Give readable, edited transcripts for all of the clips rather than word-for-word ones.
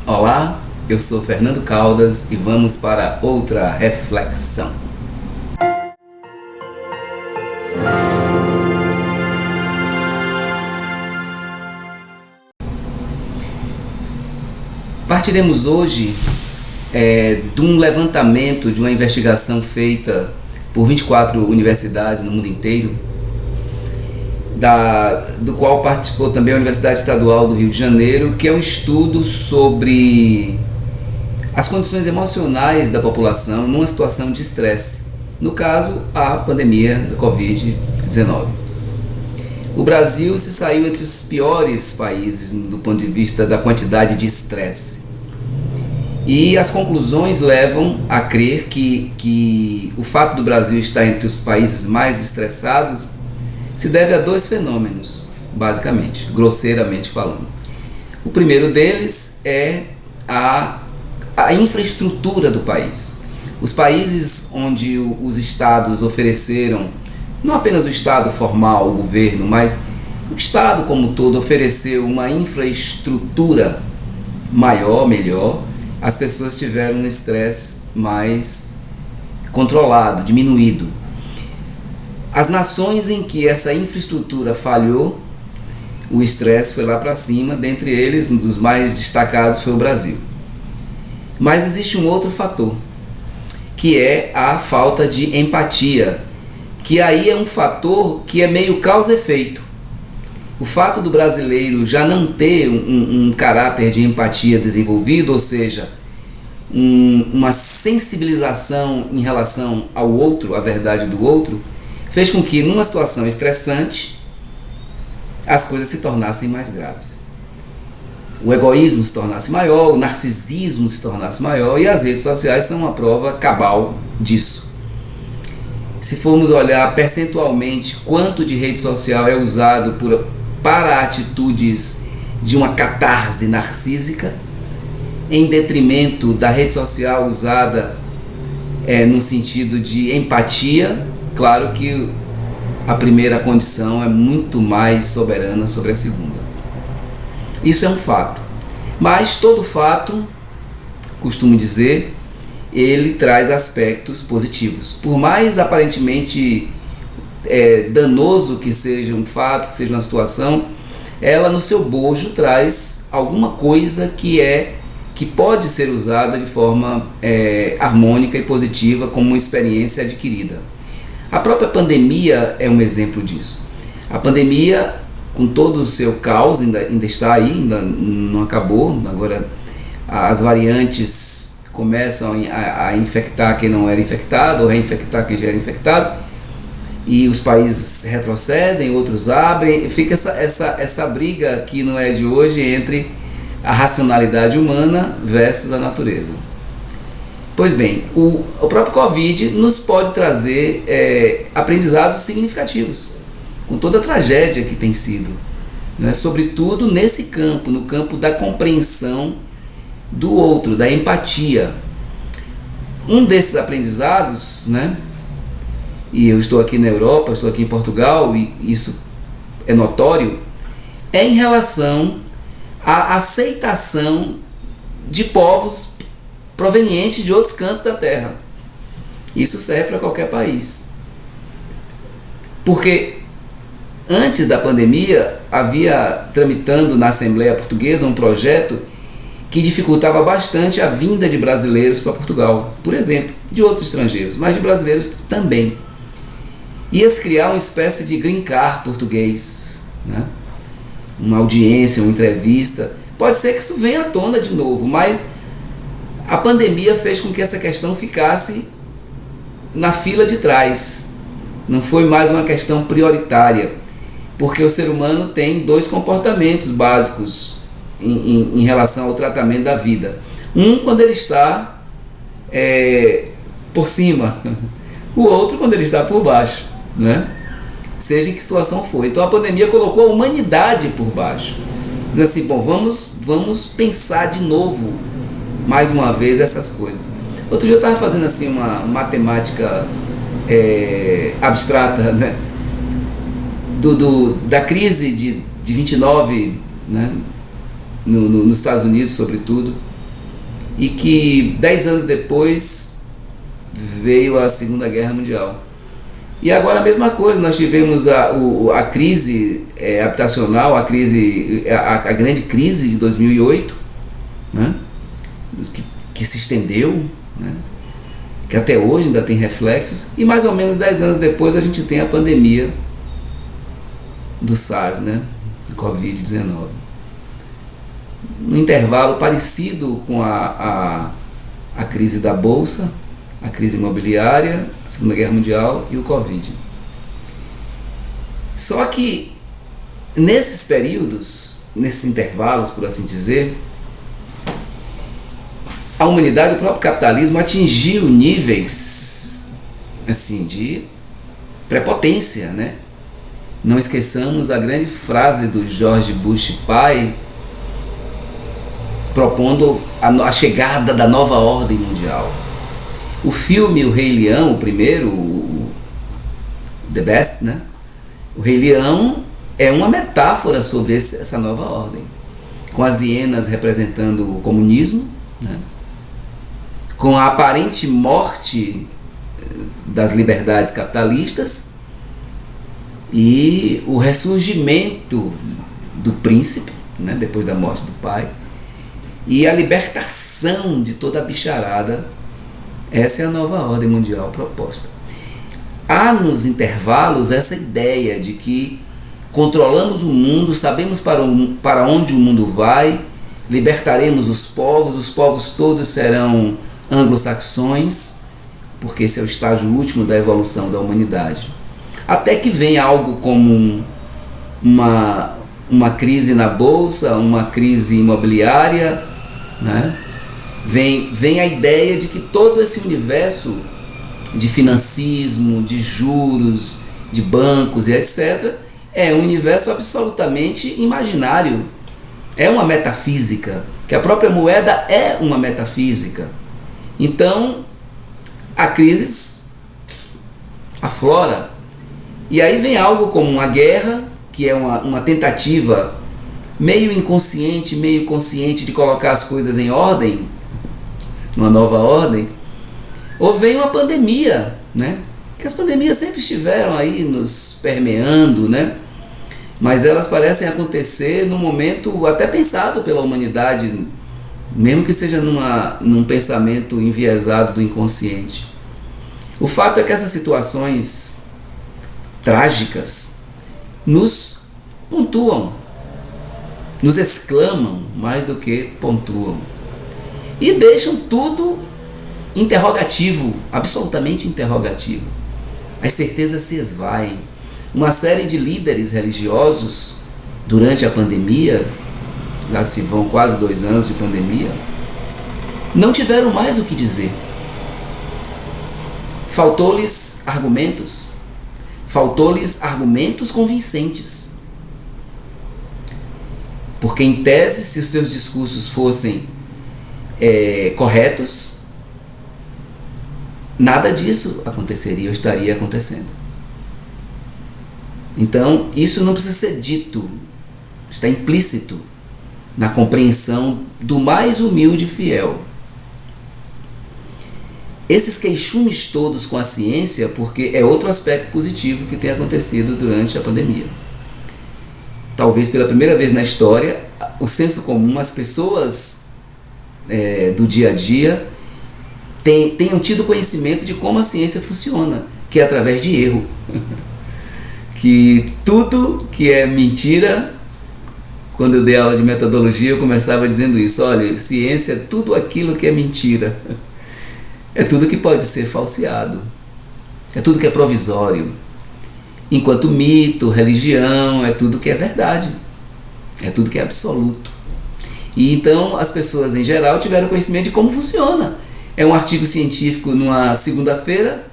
Olá, eu sou Fernando Caldas e vamos para outra reflexão. Partiremos hoje de um levantamento, de uma investigação feita por 24 universidades no mundo inteiro, do qual participou também a Universidade Estadual do Rio de Janeiro, que é um estudo sobre as condições emocionais da população numa situação de estresse, no caso, a pandemia da Covid-19. O Brasil se saiu entre os piores países do ponto de vista da quantidade de estresse. E as conclusões levam a crer que o fato do Brasil estar entre os países mais estressados se deve a dois fenômenos, basicamente, grosseiramente falando. O primeiro deles é a infraestrutura do país. Os países onde os estados ofereceram, não apenas o estado formal, o governo, mas o estado como um todo ofereceu uma infraestrutura maior, melhor, as pessoas tiveram um estresse mais controlado, diminuído. As nações em que essa infraestrutura falhou, o estresse foi lá para cima, dentre eles, um dos mais destacados foi o Brasil. Mas existe um outro fator, que é a falta de empatia, que aí é um fator que é meio causa-efeito. O fato do brasileiro já não ter um caráter de empatia desenvolvido, ou seja, uma sensibilização em relação ao outro, à verdade do outro, fez com que numa situação estressante as coisas se tornassem mais graves. O egoísmo se tornasse maior, o narcisismo se tornasse maior, e as redes sociais são uma prova cabal disso. Se formos olhar percentualmente quanto de rede social é usado para atitudes de uma catarse narcísica, em detrimento da rede social usada no sentido de empatia, claro que a primeira condição é muito mais soberana sobre a segunda. Isso é um fato. Mas todo fato, costumo dizer, ele traz aspectos positivos. Por mais aparentemente danoso que seja um fato, que seja uma situação, ela no seu bojo traz alguma coisa que pode ser usada de forma harmônica e positiva como uma experiência adquirida. A própria pandemia é um exemplo disso. A pandemia, com todo o seu caos, ainda está aí, ainda não acabou. Agora as variantes começam a infectar quem não era infectado, ou reinfectar quem já era infectado, e os países retrocedem, outros abrem, fica essa briga que não é de hoje entre a racionalidade humana versus a natureza. Pois bem, o próprio Covid nos pode trazer aprendizados significativos, com toda a tragédia que tem sido, né? Sobretudo nesse campo, no campo da compreensão do outro, da empatia. Um desses aprendizados, né? E eu estou aqui na Europa, estou aqui em Portugal, e isso é notório, é em relação à aceitação de povos provenientes de outros cantos da Terra. Isso serve para qualquer país. Porque antes da pandemia, havia tramitando na Assembleia Portuguesa um projeto que dificultava bastante a vinda de brasileiros para Portugal, por exemplo, de outros estrangeiros, mas de brasileiros também. Ia-se criar uma espécie de green card português, né? Uma audiência, uma entrevista. Pode ser que isso venha à tona de novo, mas a pandemia fez com que essa questão ficasse na fila de trás. Não foi mais uma questão prioritária, porque o ser humano tem dois comportamentos básicos em relação ao tratamento da vida. Um, quando ele está por cima, o outro quando ele está por baixo, né? Seja em que situação for. Então a pandemia colocou a humanidade por baixo. Diz assim, bom, vamos pensar de novo, mais uma vez, essas coisas. Outro dia eu estava fazendo assim uma matemática abstrata, né? Da crise de 29, né? Nos Estados Unidos, sobretudo, e que 10 anos depois veio a Segunda Guerra Mundial. E agora a mesma coisa, nós tivemos a crise habitacional, a grande crise de 2008, né? que se estendeu, né? Que até hoje ainda tem reflexos, e mais ou menos 10 anos depois a gente tem a pandemia do SARS, né? Do Covid-19. Um intervalo parecido com a crise da Bolsa, a crise imobiliária, a Segunda Guerra Mundial e o Covid. Só que nesses períodos, nesses intervalos, por assim dizer, a humanidade, o próprio capitalismo atingiu níveis assim, de prepotência, né? Não esqueçamos a grande frase do George Bush pai, propondo a chegada da nova ordem mundial. O filme O Rei Leão, o primeiro, The Best, né? O Rei Leão é uma metáfora sobre essa nova ordem, com as hienas representando o comunismo, né? Com a aparente morte das liberdades capitalistas e o ressurgimento do príncipe, né? Depois da morte do pai, e a libertação de toda a bicharada. Essa é a nova ordem mundial proposta. Há nos intervalos essa ideia de que controlamos o mundo, sabemos para onde o mundo vai, libertaremos os povos todos serão anglo-saxões, porque esse é o estágio último da evolução da humanidade. Até que vem algo como uma crise na bolsa, uma crise imobiliária, né? Vem a ideia de que todo esse universo de financismo, de juros, de bancos e etc. é um universo absolutamente imaginário. É uma metafísica, que a própria moeda é uma metafísica. Então, a crise aflora. E aí vem algo como uma guerra, que é uma tentativa meio inconsciente, meio consciente de colocar as coisas em ordem, uma nova ordem. Ou vem uma pandemia, né? Que as pandemias sempre estiveram aí nos permeando, né? Mas elas parecem acontecer num momento até pensado pela humanidade, mesmo que seja num pensamento enviesado do inconsciente. O fato é que essas situações trágicas nos pontuam, nos exclamam mais do que pontuam, e deixam tudo interrogativo, absolutamente interrogativo. As certezas se esvaem. Uma série de líderes religiosos, durante a pandemia, já se vão quase 2 anos de pandemia, não tiveram mais o que dizer. Faltou-lhes argumentos convincentes. Porque, em tese, se os seus discursos fossem corretos, nada disso aconteceria ou estaria acontecendo. Então, isso não precisa ser dito, está implícito na compreensão do mais humilde fiel. Esses queixumes todos com a ciência, porque é outro aspecto positivo que tem acontecido durante a pandemia. Talvez pela primeira vez na história, o senso comum, as pessoas do dia a dia tenham tido conhecimento de como a ciência funciona, que é através de erro. Que tudo que é mentira, quando eu dei aula de metodologia, eu começava dizendo isso: olha, ciência é tudo aquilo que é mentira, é tudo que pode ser falseado, é tudo que é provisório, enquanto mito, religião, é tudo que é verdade, é tudo que é absoluto. E então as pessoas em geral tiveram conhecimento de como funciona. É um artigo científico numa segunda-feira,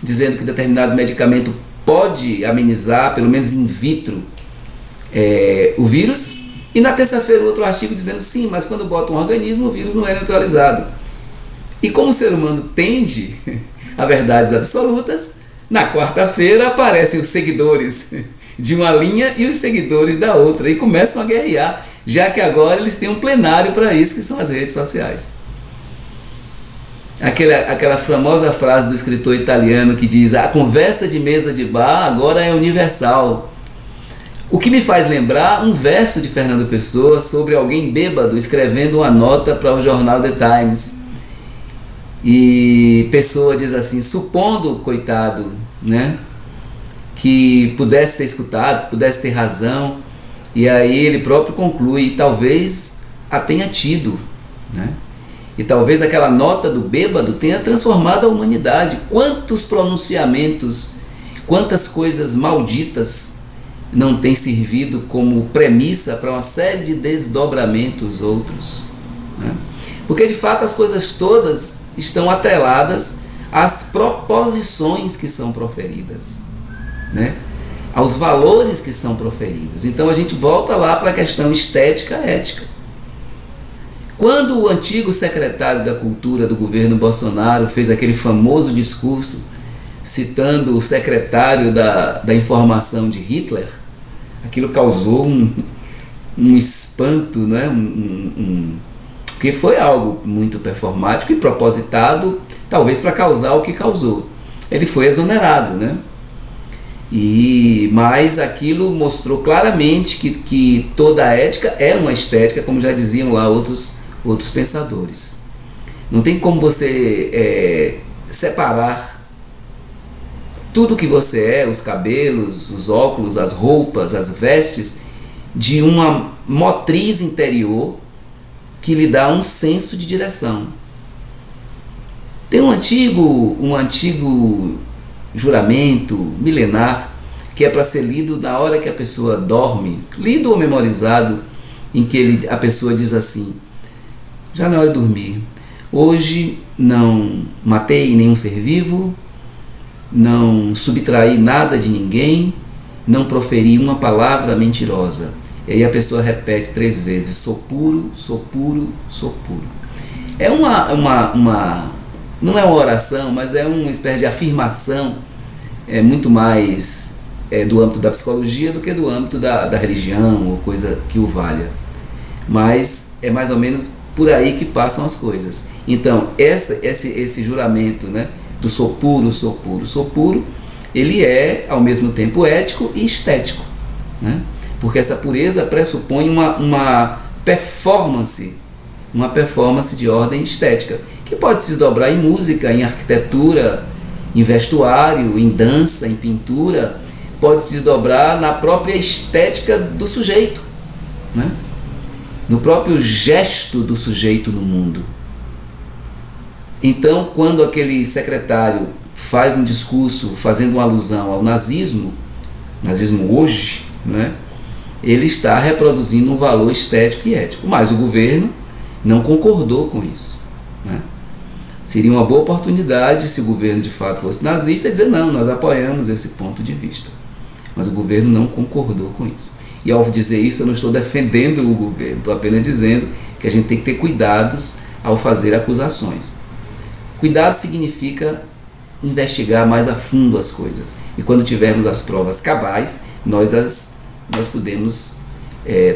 dizendo que determinado medicamento pode amenizar, pelo menos in vitro, o vírus, e na terça-feira outro artigo dizendo sim, mas quando bota um organismo o vírus não é neutralizado. E como o ser humano tende a verdades absolutas, na quarta-feira aparecem os seguidores de uma linha e os seguidores da outra, e começam a guerrear, já que agora eles têm um plenário para isso, que são as redes sociais. aquela famosa frase do escritor italiano que diz: a conversa de mesa de bar agora é universal. O que me faz lembrar um verso de Fernando Pessoa sobre alguém bêbado escrevendo uma nota para o jornal The Times. E Pessoa diz assim: supondo, coitado, né, que pudesse ser escutado, pudesse ter razão, e aí ele próprio conclui: talvez a tenha tido, né? E talvez aquela nota do bêbado tenha transformado a humanidade. Quantos pronunciamentos, quantas coisas malditas não têm servido como premissa para uma série de desdobramentos outros, né? Porque de fato as coisas todas estão atreladas às proposições que são proferidas, né? Aos valores que são proferidos. Então a gente volta lá para a questão estética ética. Quando o antigo secretário da Cultura do governo Bolsonaro fez aquele famoso discurso citando o secretário da Informação de Hitler, aquilo causou um espanto, né? Porque foi algo muito performático e propositado, talvez para causar o que causou. Ele foi exonerado, né? Mas aquilo mostrou claramente que toda a ética é uma estética, como já diziam lá outros pensadores. Não tem como você separar tudo que você é, os cabelos, os óculos, as roupas, as vestes, de uma motriz interior que lhe dá um senso de direção. Tem um antigo juramento milenar que é para ser lido na hora que a pessoa dorme, lido ou memorizado, em que a pessoa diz assim, já na hora de dormir: hoje não matei nenhum ser vivo, não subtraí nada de ninguém, não proferi uma palavra mentirosa. E aí a pessoa repete 3 vezes: sou puro, sou puro, sou puro. É não é uma oração, mas é uma espécie de afirmação, muito mais do âmbito da psicologia do que do âmbito da religião ou coisa que o valha. Mas é mais ou menos por aí que passam as coisas. Então esse juramento, né, do sou puro, sou puro, sou puro, ele é ao mesmo tempo ético e estético, né? Porque essa pureza pressupõe uma performance de ordem estética, que pode se desdobrar em música, em arquitetura, em vestuário, em dança, em pintura, pode se desdobrar na própria estética do sujeito, né? No próprio gesto do sujeito no mundo. Então, quando aquele secretário faz um discurso fazendo uma alusão ao nazismo hoje, né, ele está reproduzindo um valor estético e ético, mas o governo não concordou com isso, né? Seria uma boa oportunidade, se o governo de fato fosse nazista, dizer: não, nós apoiamos esse ponto de vista. Mas o governo não concordou com isso. E ao dizer isso, eu não estou defendendo o governo, estou apenas dizendo que a gente tem que ter cuidados ao fazer acusações. Cuidado significa investigar mais a fundo as coisas. E quando tivermos as provas cabais, nós podemos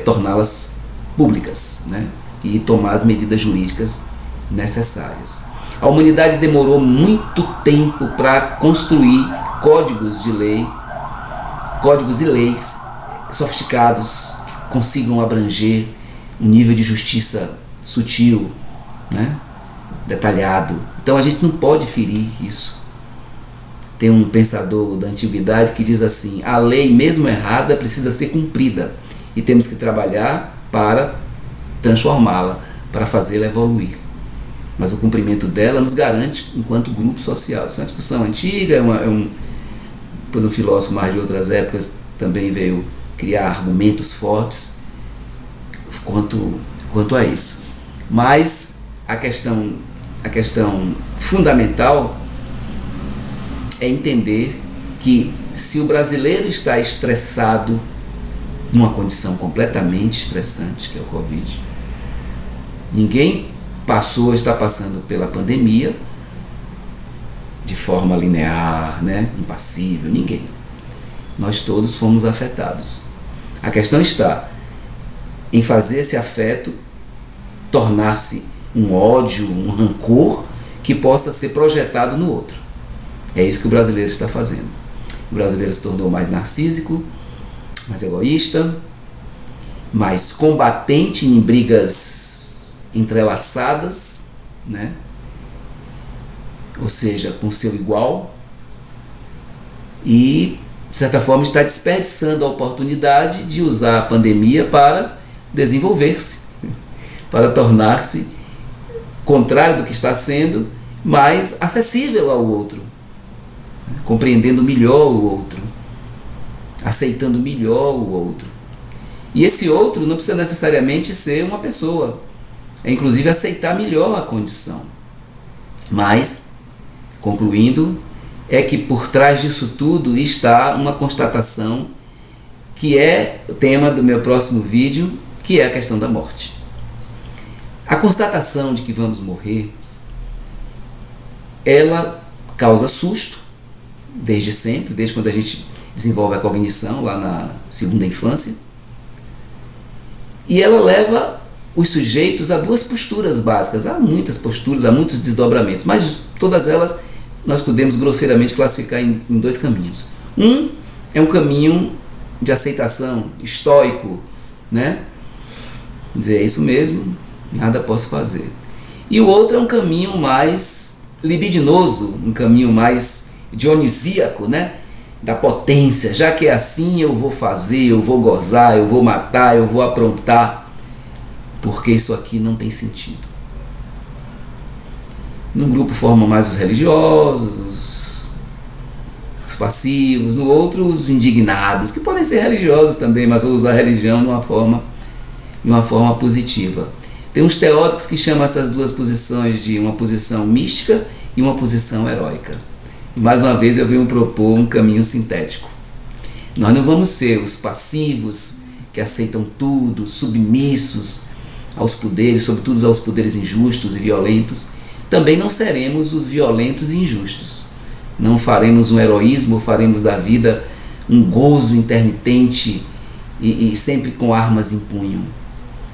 torná-las públicas, né? E tomar as medidas jurídicas necessárias. A humanidade demorou muito tempo para construir códigos de lei, códigos e leis sofisticados que consigam abranger um nível de justiça sutil, né, detalhado. Então a gente não pode ferir isso. Tem um pensador da antiguidade que diz assim: a lei, mesmo errada, precisa ser cumprida e temos que trabalhar para transformá-la, para fazê-la evoluir. Mas o cumprimento dela nos garante enquanto grupo social. Isso é uma discussão antiga, depois um filósofo mais de outras épocas também veio criar argumentos fortes quanto a isso. Mas a questão fundamental é entender que se o brasileiro está estressado numa condição completamente estressante, que é o Covid, ninguém está passando pela pandemia de forma linear, né, impassível, ninguém. Nós todos fomos afetados. A questão está em fazer esse afeto tornar-se um ódio, um rancor que possa ser projetado no outro. É isso que o brasileiro está fazendo. O brasileiro se tornou mais narcísico, mais egoísta, mais combatente em brigas entrelaçadas, né? Ou seja, com seu igual, e de certa forma está desperdiçando a oportunidade de usar a pandemia para desenvolver-se, para tornar-se, contrário do que está sendo, mais acessível ao outro, compreendendo melhor o outro, aceitando melhor o outro. E esse outro não precisa necessariamente ser uma pessoa, é inclusive aceitar melhor a condição. Mas, concluindo, é que por trás disso tudo está uma constatação que é o tema do meu próximo vídeo, que é a questão da morte. A constatação de que vamos morrer, ela causa susto, desde sempre, desde quando a gente desenvolve a cognição, lá na segunda infância, e ela leva os sujeitos a duas posturas básicas. Há muitas posturas, há muitos desdobramentos, mas todas elas nós podemos grosseiramente classificar em dois caminhos. Um é um caminho de aceitação, estoico, né? Dizer, é isso mesmo, nada posso fazer. E o outro é um caminho mais libidinoso, um caminho mais dionisíaco, né? Da potência, já que é assim eu vou fazer, eu vou gozar, eu vou matar, eu vou aprontar, porque isso aqui não tem sentido. Num grupo formam mais os religiosos, os passivos, no outro os indignados, que podem ser religiosos também, mas vou usar a religião de uma forma positiva. Tem uns teóricos que chamam essas duas posições de uma posição mística e uma posição heróica. E mais uma vez eu venho propor um caminho sintético. Nós não vamos ser os passivos que aceitam tudo, submissos aos poderes, sobretudo aos poderes injustos e violentos. Também não seremos os violentos e injustos. Não faremos um heroísmo, faremos da vida um gozo intermitente e sempre com armas em punho.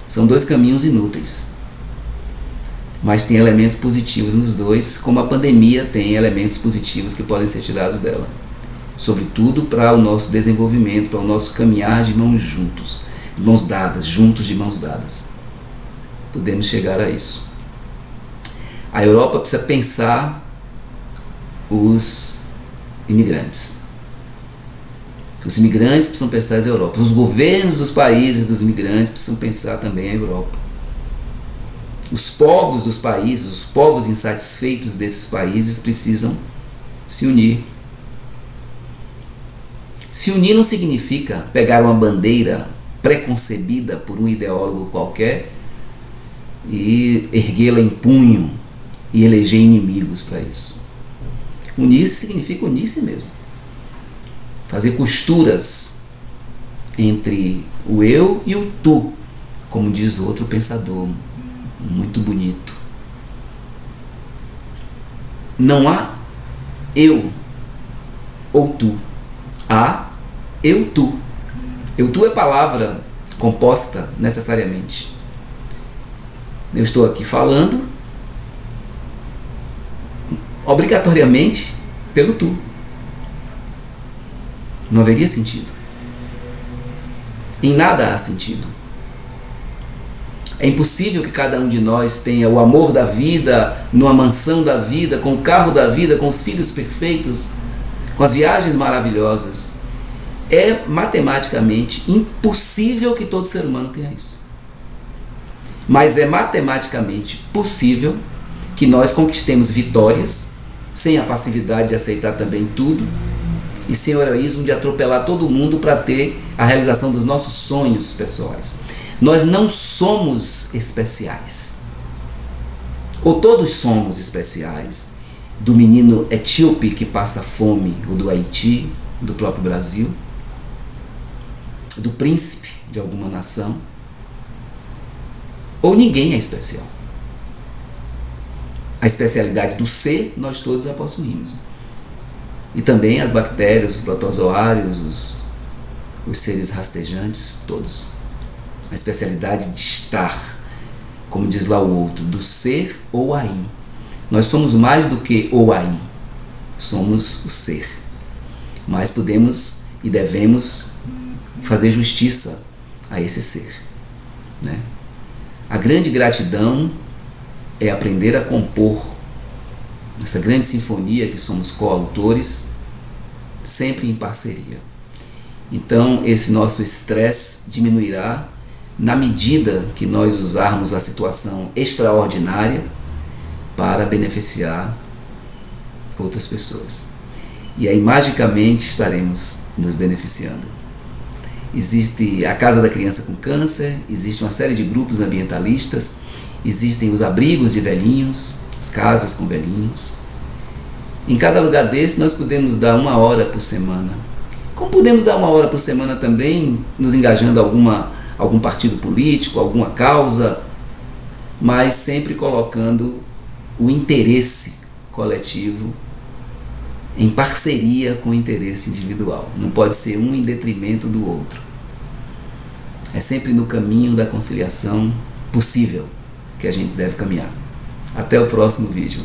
São dois caminhos inúteis. Mas tem elementos positivos nos dois, como a pandemia tem elementos positivos que podem ser tirados dela. Sobretudo para o nosso desenvolvimento, para o nosso caminhar de mãos juntos, de mãos dadas, juntos de mãos dadas. Podemos chegar a isso. A Europa precisa pensar os imigrantes. Os imigrantes precisam pensar as Europas. Os governos dos países dos imigrantes precisam pensar também a Europa. Os povos dos países, os povos insatisfeitos desses países precisam se unir. Se unir não significa pegar uma bandeira preconcebida por um ideólogo qualquer e erguê-la em punho e eleger inimigos para isso. Unir-se significa unir-se mesmo. Fazer costuras entre o eu e o tu, como diz outro pensador muito bonito. Não há eu ou tu. Há eu-tu. Eu-tu é palavra composta necessariamente. Eu estou aqui falando obrigatoriamente pelo tu. Não haveria sentido. Em nada há sentido. É impossível que cada um de nós tenha o amor da vida, numa mansão da vida, com o carro da vida, com os filhos perfeitos, com as viagens maravilhosas. É matematicamente impossível que todo ser humano tenha isso. Mas é matematicamente possível que nós conquistemos vitórias sem a passividade de aceitar também tudo e sem o heroísmo de atropelar todo mundo para ter a realização dos nossos sonhos pessoais. Nós não somos especiais. Ou todos somos especiais. Do menino etíope que passa fome, ou do Haiti, do próprio Brasil, do príncipe de alguma nação. Ou ninguém é especial. A especialidade do ser, nós todos a possuímos. E também as bactérias, os protozoários, os seres rastejantes, todos. A especialidade de estar, como diz lá o outro, do ser ou aí. Nós somos mais do que o aí, somos o ser. Mas podemos e devemos fazer justiça a esse ser, né? A grande gratidão é aprender a compor essa grande sinfonia que somos coautores, sempre em parceria. Então esse nosso estresse diminuirá na medida que nós usarmos a situação extraordinária para beneficiar outras pessoas. E aí magicamente estaremos nos beneficiando. Existe a Casa da Criança com Câncer, existe uma série de grupos ambientalistas, existem os abrigos de velhinhos, as casas com velhinhos. Em cada lugar desse nós podemos dar 1 hora por semana. Como podemos dar 1 hora por semana também, nos engajando a algum partido político, alguma causa, mas sempre colocando o interesse coletivo em parceria com o interesse individual. Não pode ser um em detrimento do outro. É sempre no caminho da conciliação possível que a gente deve caminhar. Até o próximo vídeo.